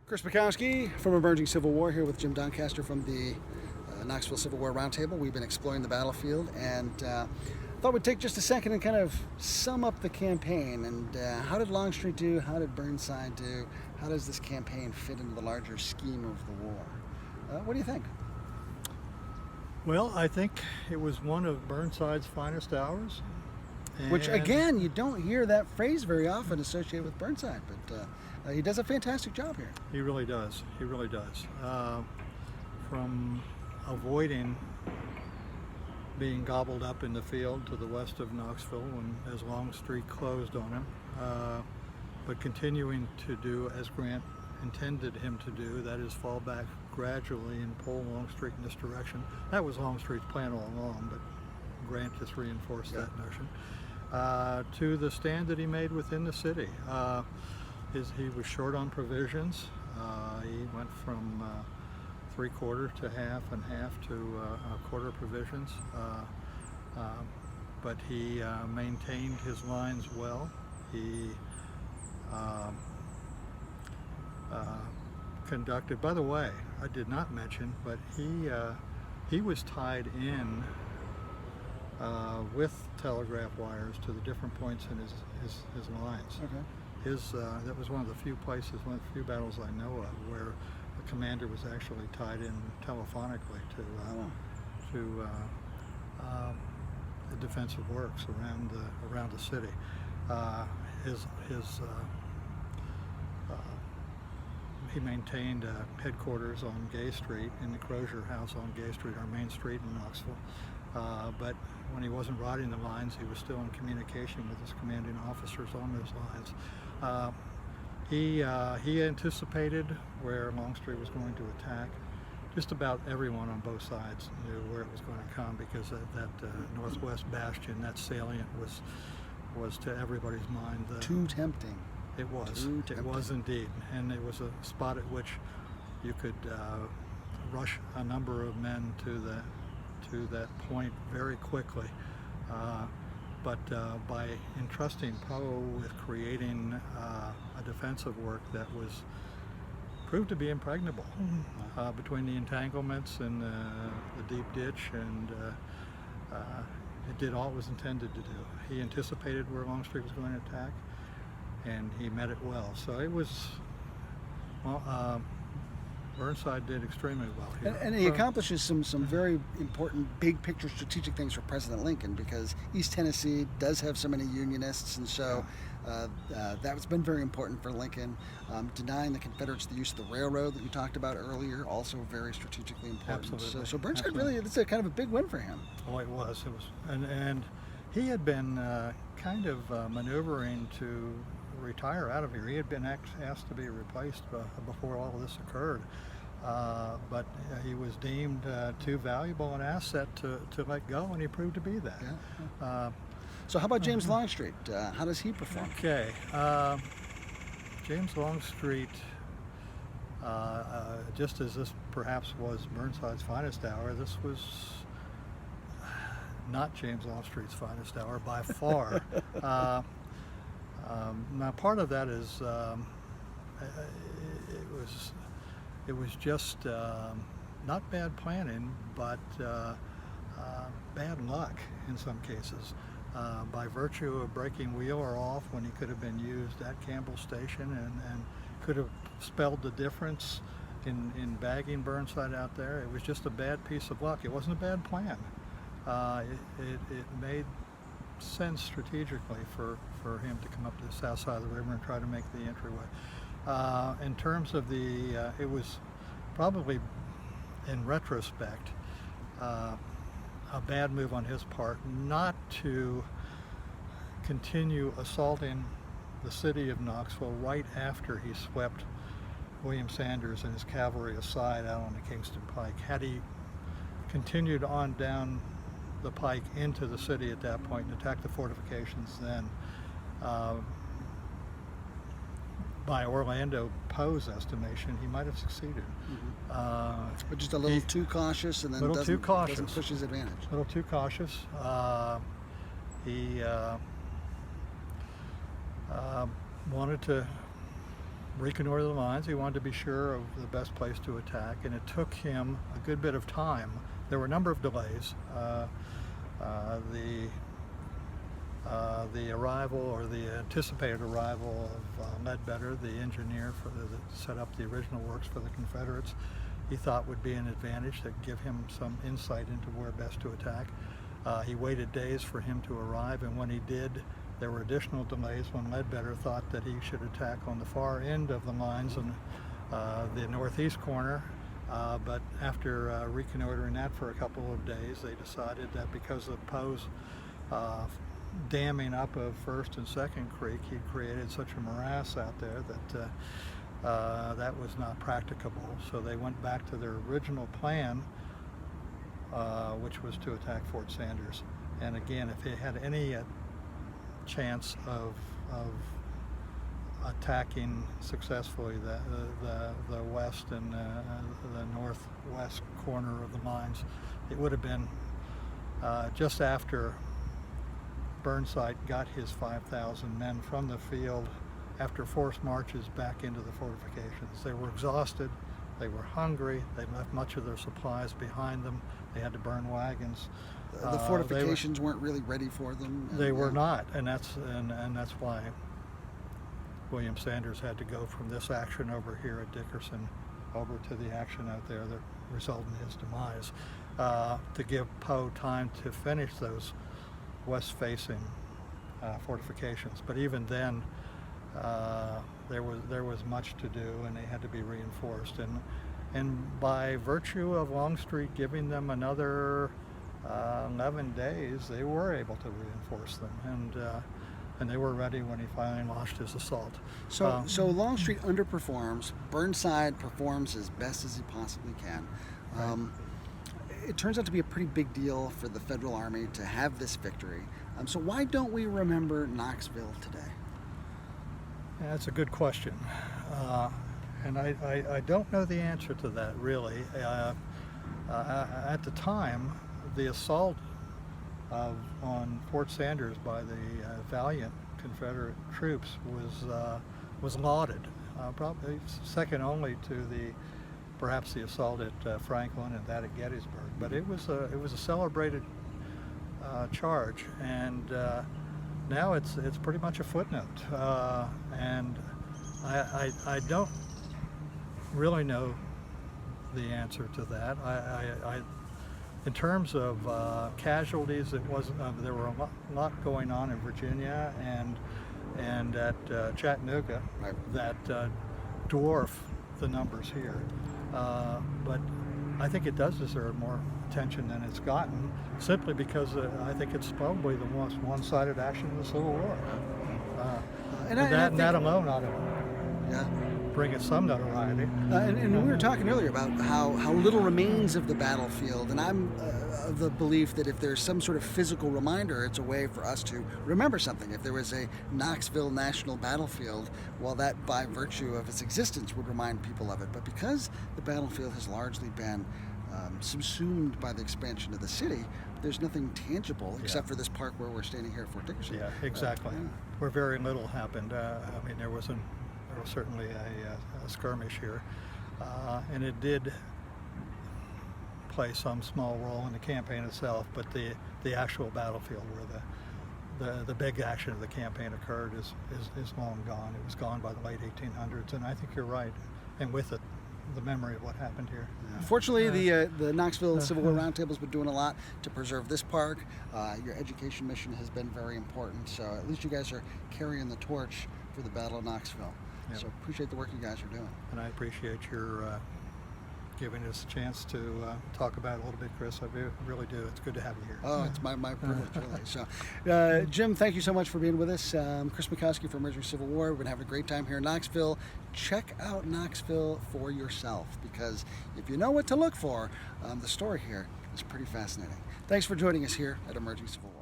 Chris Mackowski from Emerging Civil War here with Jim Doncaster from the Knoxville Civil War Roundtable. We've been exploring the battlefield and thought we'd take just a second and kind of sum up the campaign. And how did Longstreet do? How did Burnside do? How does this campaign fit into the larger scheme of the war? What do you think? Well, I think it was one of Burnside's finest hours. Which, again, you don't hear that phrase very often associated with Burnside, but he does a fantastic job here. He really does. He really does. From avoiding being gobbled up in the field to the west of Knoxville as Longstreet closed on him, but continuing to do as Grant intended him to do, that is fall back gradually and pull Longstreet in this direction. That was Longstreet's plan all along, but Grant just reinforced that notion. To the stand that he made within the city. He was short on provisions. He went from 3/4 to half and half to a quarter provisions. But he maintained his lines well. He conducted, by the way, I did not mention, but he was tied in with telegraph wires to the different points in his lines. Okay. That was one of the few places, one of the few battles I know of where the commander was actually tied in telephonically to the defensive works around the city. He maintained headquarters on Gay Street in the Crozier House on Gay Street, our main street in Knoxville. But when he wasn't riding the lines, he was still in communication with his commanding officers on those lines. He anticipated where Longstreet was going to attack. Just about everyone on both sides knew where it was going to come because that northwest bastion, that salient, was to everybody's mind. Too tempting. It was. It was indeed, and it was a spot at which you could rush a number of men to that point very quickly. But by entrusting Poe with creating a defensive work that proved to be impregnable between the entanglements and the deep ditch, and it did all it was intended to do. He anticipated where Longstreet was going to attack, and he met it well. So it was, Burnside did extremely well here. And he accomplishes some very important big picture strategic things for President Lincoln, because East Tennessee does have so many Unionists, and so that's been very important for Lincoln. Denying the Confederates the use of the railroad that you talked about earlier, also very strategically important. Absolutely. So Burnside really, it's a kind of a big win for him. Oh, it was, and he had been kind of maneuvering to retire out of here. He had been asked to be replaced before all of this occurred, but he was deemed too valuable an asset to let go, and he proved to be that. Yeah. So how about James Longstreet? How does he perform? Okay, James Longstreet, just as this perhaps was Burnside's finest hour, this was not James Longstreet's finest hour by far. Now, part of that is it was just not bad planning, but bad luck in some cases. By virtue of breaking Wheeler off when he could have been used at Campbell Station and could have spelled the difference in bagging Burnside out there, it was just a bad piece of luck. It wasn't a bad plan. It made sense strategically for him to come up to the south side of the river and try to make the entryway. In terms of it was probably, in retrospect, a bad move on his part not to continue assaulting the city of Knoxville right after he swept William Sanders and his cavalry aside out on the Kingston Pike. Had he continued on down the pike into the city at that point and attack the fortifications, then by Orlando Poe's estimation, he might have succeeded. But just a little too cautious, and then doesn't push his advantage. A little too cautious. He wanted to reconnoiter the lines. He wanted to be sure of the best place to attack, and it took him a good bit of time. There were a number of delays. The arrival, or the anticipated arrival of Ledbetter, the engineer that set up the original works for the Confederates, he thought would be an advantage that give him some insight into where best to attack. He waited days for him to arrive, and when he did, there were additional delays when Ledbetter thought that he should attack on the far end of the lines in the northeast corner. But after reconnoitering that for a couple of days, they decided that because of Poe's damming up of First and Second Creek, he created such a morass out there that that was not practicable. So they went back to their original plan, which was to attack Fort Sanders. And again, if they had any chance of attacking successfully the west and the northwest corner of the lines, it would have been just after Burnside got his 5,000 men from the field after forced marches back into the fortifications. They were exhausted, they were hungry, they left much of their supplies behind them, they had to burn wagons. The fortifications weren't really ready for them. They were not, and that's why William Sanders had to go from this action over here at Dickerson over to the action out there that resulted in his demise, to give Poe time to finish those west-facing fortifications. But even then, there was much to do, and they had to be reinforced. And by virtue of Longstreet giving them another 11 days, they were able to reinforce them, and they were ready when he finally launched his assault. So Longstreet underperforms. Burnside performs as best as he possibly can. Right. It turns out to be a pretty big deal for the Federal Army to have this victory. So why don't we remember Knoxville today? Yeah, that's a good question, and I don't know the answer to that, really. At the time, the assault on Fort Sanders by the valiant Confederate troops was lauded, probably second only to perhaps the assault at Franklin and that at Gettysburg. But it was a celebrated charge, and now it's pretty much a footnote. And I don't really know the answer to that. In terms of casualties, it wasn't. There were a lot going on in Virginia and at Chattanooga, right, that dwarf the numbers here. But I think it does deserve more attention than it's gotten, simply because I think it's probably the most one-sided action in the Civil War. And that alone ought to bring it some notoriety. And we were talking earlier about how little remains of the battlefield, and I'm of the belief that if there's some sort of physical reminder, it's a way for us to remember something. If there was a Knoxville National Battlefield, well, that by virtue of its existence would remind people of it. But because the battlefield has largely been subsumed by the expansion of the city, there's nothing tangible except for this park where we're standing here at Fort Dickerson. Yeah, exactly. Where very little happened. I mean, there was certainly a skirmish here, and it did play some small role in the campaign itself, but the actual battlefield where the big action of the campaign occurred is long gone. It was gone by the late 1800s, and I think you're right, and with it, the memory of what happened here. Fortunately, the Knoxville Civil War Roundtable has been doing a lot to preserve this park. Your education mission has been very important, so at least you guys are carrying the torch for the Battle of Knoxville. Yep. So appreciate the work you guys are doing. And I appreciate your giving us a chance to talk about it a little bit, Chris. I really do. It's good to have you here. Oh, it's my privilege, really. So, Jim, thank you so much for being with us. Chris Mackowski from Emerging Civil War. We've been having a great time here in Knoxville. Check out Knoxville for yourself, because if you know what to look for, the story here is pretty fascinating. Thanks for joining us here at Emerging Civil War.